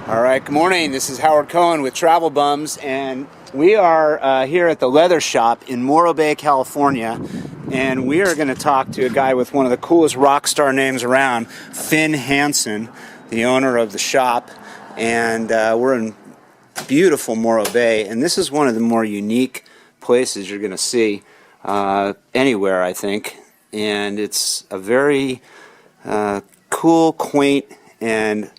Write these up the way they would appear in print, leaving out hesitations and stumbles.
All right, good morning. This is Howard Cohen with Travel Bums, and we are here at the leather shop in MorroBay, California, and we are going to talk to a guy with one of the coolest rock star names around, Finn Hansen, the owner of the shop, and we're in beautiful Morro Bay, and this is one of the more unique places you're going to see anywhere, I think, and it's a very cool, quaint, and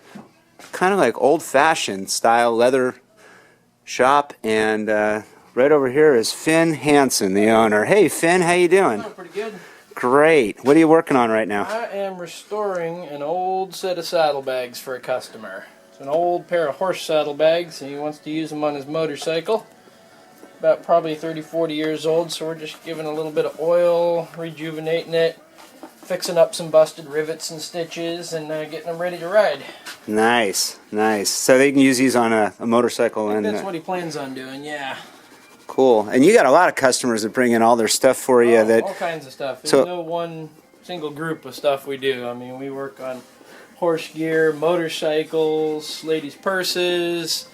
kind of like old-fashioned style leather shop, and right over here is Finn Hansen, the owner. Hey Finn, how you doing? Oh, pretty good. Great. What are you working on right now? I am restoring an old set of saddlebags for a customer. It's an old pair of horse saddlebags, and he wants to use them on his motorcycle. About probably 30-40 years old, so we're just giving a little bit of oil, rejuvenating it, fixing up some busted rivets and stitches, and getting them ready to ride. Nice, nice. So they can use these on a motorcycle, and that's what he plans on doing. Yeah. Cool. And you got a lot of customers that bring in all their stuff for you. All kinds of stuff. There's no one single group of stuff we do. I mean, we work on horse gear, motorcycles, ladies' purses,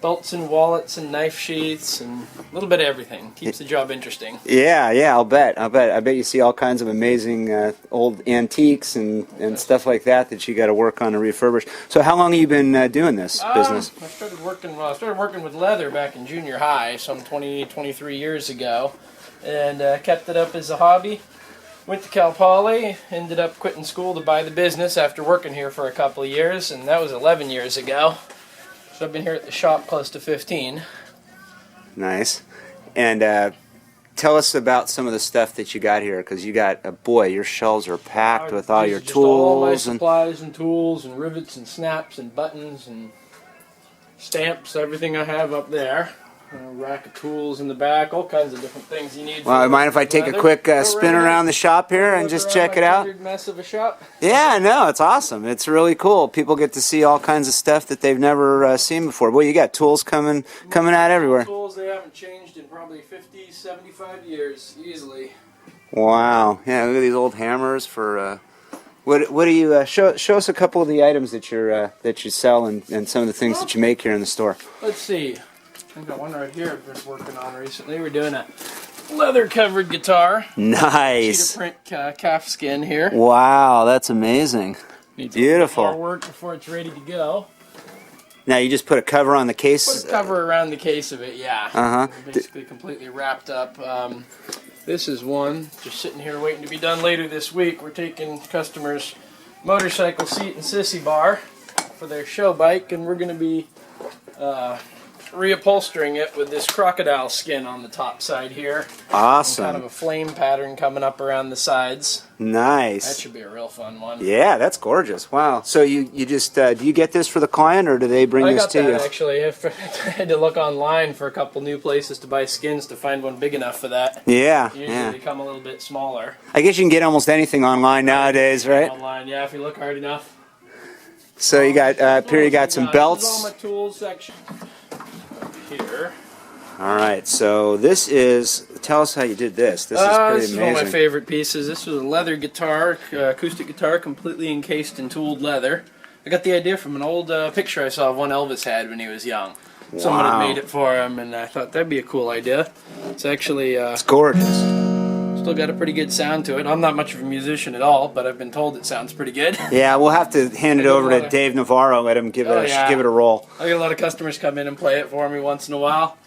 belts and wallets and knife sheaths, and a little bit of everything. Keeps the job interesting. Yeah, I'll bet. I bet you see all kinds of amazing old antiques and stuff like that you got to work on and refurbish. So how long have you been doing this business? I started working with leather back in junior high, some 23 years ago, and kept it up as a hobby. Went to Cal Poly, ended up quitting school to buy the business after working here for a couple of years, and that was 11 years ago. So I've been here at the shop close to 15. Nice. And tell us about some of the stuff that you got here, because you got, boy, your shelves are packed with all your tools. All my supplies and tools and rivets and snaps and buttons and stamps, everything I have up there. A rack of tools in the back, all kinds of different things you need. Well, mind if I take a quick spin around the shop here and just check it out? Mess of a shop. Yeah, no, it's awesome. It's really cool. People get to see all kinds of stuff that they've never seen before. Well, you got tools coming out everywhere. Tools, they haven't changed in probably 50, 75 years, easily. Wow. Yeah, look at these old hammers for. What do you show us a couple of the items that you sell and some of the things that you make here in the store? Let's see. I've got one right here I've been working on recently. We're doing a leather-covered guitar. Nice. Cheetah print calf skin here. Wow, that's amazing. Needs beautiful. A little more work before it's ready to go. Now you just put a cover on the case? Put a cover around the case of it, yeah. Basically completely wrapped up. This is one just sitting here waiting to be done later this week. We're taking customers' motorcycle seat and sissy bar for their show bike, and we're going to be reupholstering it with this crocodile skin on the top side here. Awesome. And kind of a flame pattern coming up around the sides. Nice. That should be a real fun one. Yeah, that's gorgeous. Wow. So you just do you get this for the client, or do they bring this to you? I got that actually. I had to look online for a couple new places to buy skins to find one big enough for that. Yeah. Usually they come a little bit smaller. I guess you can get almost anything online nowadays, right? Online, yeah, if you look hard enough. So you got here. You got some belts. This is all my tools section. Here. All right, so this is. Tell us how you did this. This is pretty amazing. This is one of my favorite pieces. This was a leather guitar, acoustic guitar, completely encased in tooled leather. I got the idea from an old picture I saw of one Elvis had when he was young. Wow. Someone had made it for him, and I thought that'd be a cool idea. It's actually. It's gorgeous. Still got a pretty good sound to it. I'm not much of a musician at all, but I've been told it sounds pretty good. Yeah, we'll have to hand it over to Dave Navarro. Let him give it a roll. I get a lot of customers come in and play it for me once in a while.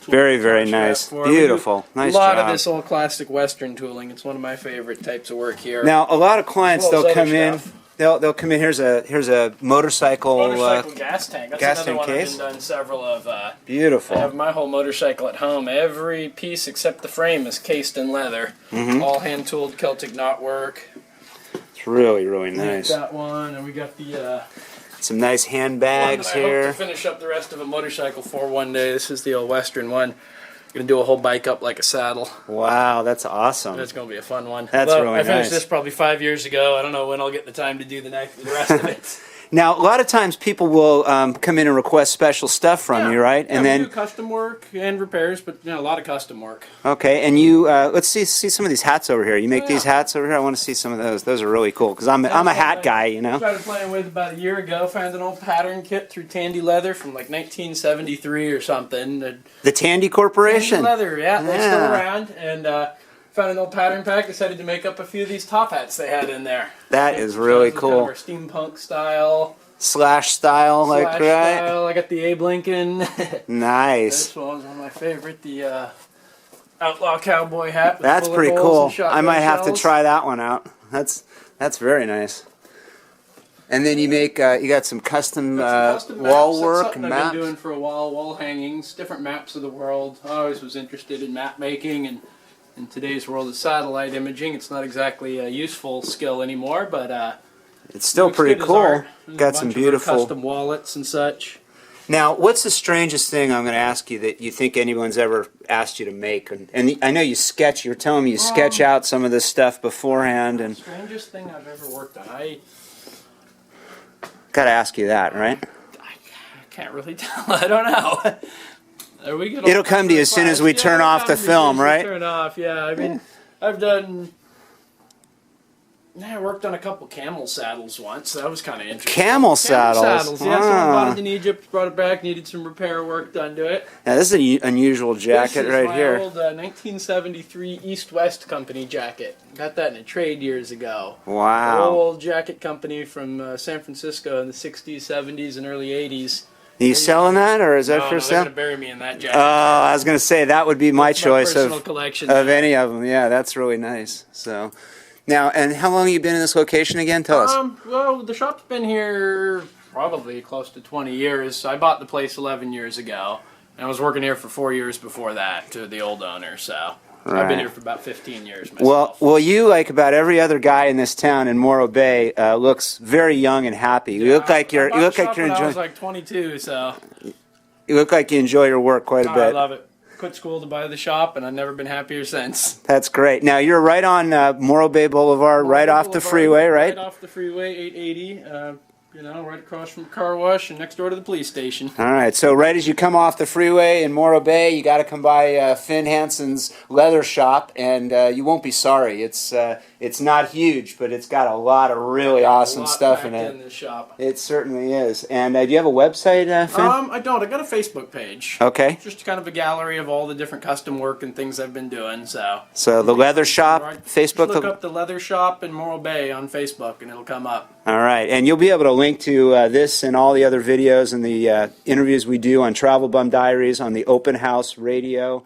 Very, very nice. Beautiful. Nice job. A lot of this old classic Western tooling. It's one of my favorite types of work here. Now, a lot of clients, they'll come in. They'll come in. Here's a motorcycle gas tank. That's another one case. I've been done several of. Beautiful. I have my whole motorcycle at home. Every piece except the frame is cased in leather. All hand tooled Celtic knotwork. It's really, really nice. That one, and we got the. Some nice handbags here. I hope to finish up the rest of a motorcycle for one day. This is the old Western one. Gonna do a whole bike up like a saddle. Wow, that's awesome. That's gonna be a fun one. That's really nice. I finished this probably 5 years ago. I don't know when I'll get the time to do the rest of it. Now, a lot of times people will come in and request special stuff from you, right? And then we do custom work and repairs, but a lot of custom work. Okay, and you let's see some of these hats over here. You make these hats over here. I want to see some of those. Those are really cool because I'm a hat guy, you know. I started playing with about a year ago. Found an old pattern kit through Tandy Leather from like 1973 or something. The Tandy Corporation. Tandy Leather, yeah, they're still around, and found an old pattern pack. Decided to make up a few of these top hats they had in there. That is really cool. Kind of steampunk style. Slash style, like right? Style. I got the Abe Lincoln. Nice. This one's one of my favorite. The outlaw cowboy hat. With That's pretty cool. I might have to try that one out. That's very nice. And then you make you got some custom wall work and maps. I've been doing for a while. Wall hangings, different maps of the world. I always was interested in map making, and in today's world of satellite imaging, it's not exactly a useful skill anymore, but it's still pretty cool. Got some beautiful custom wallets and such. Now, what's the strangest thing I'm going to ask you that you think anyone's ever asked you to make? And I know you sketch. You were telling me you sketch out some of this stuff beforehand. And strangest thing I've ever worked on. Got to ask you that, right? I can't really tell. I don't know. It'll come to you as soon as we turn off the film, right? Turn off, yeah. I mean, I worked on a couple camel saddles once. That was kind of interesting. Camel saddles? Yeah, someone bought it in Egypt, brought it back, needed some repair work done to it. Now, this is an unusual jacket right here. This is my old 1973 East-West Company jacket. Got that in a trade years ago. Wow. An old jacket company from San Francisco in the 60s, 70s, and early 80s. Are you selling that, or is that for sale? They're going to bury me in that jacket. Oh, I was going to say, that would be my choice collection of any of them. Yeah, that's really nice. So... Now, and how long have you been in this location again? Tell us. Well, the shop's been here probably close to 20 years. I bought the place 11 years ago, and I was working here for 4 years before that to the old owner, so I've been here for about 15 years myself. Well, you, like about every other guy in this town in Morro Bay, looks very young and happy. You look like you're enjoying. I was like 22, so you look like you enjoy your work quite a bit. I love it. Quit school to buy the shop, and I've never been happier since. That's great. Now, you're right on Morro Bay Boulevard, right off the freeway, right? Right off the freeway, 880, right across from the car wash and next door to the police station. All right, so right as you come off the freeway in Morro Bay, you got to come by Finn Hansen's leather shop, and you won't be sorry. It's not huge, but it's got a lot of really awesome stuff in it. In this shop. It certainly is. And do you have a website, Finn? I don't. I got a Facebook page. Okay. It's just kind of a gallery of all the different custom work and things I've been doing. So the leather shop, Facebook. Just look up the leather shop in Morro Bay on Facebook, and it'll come up. All right, and you'll be able to link to this and all the other videos and the interviews we do on Travel Bum Diaries, on the Open House Radio.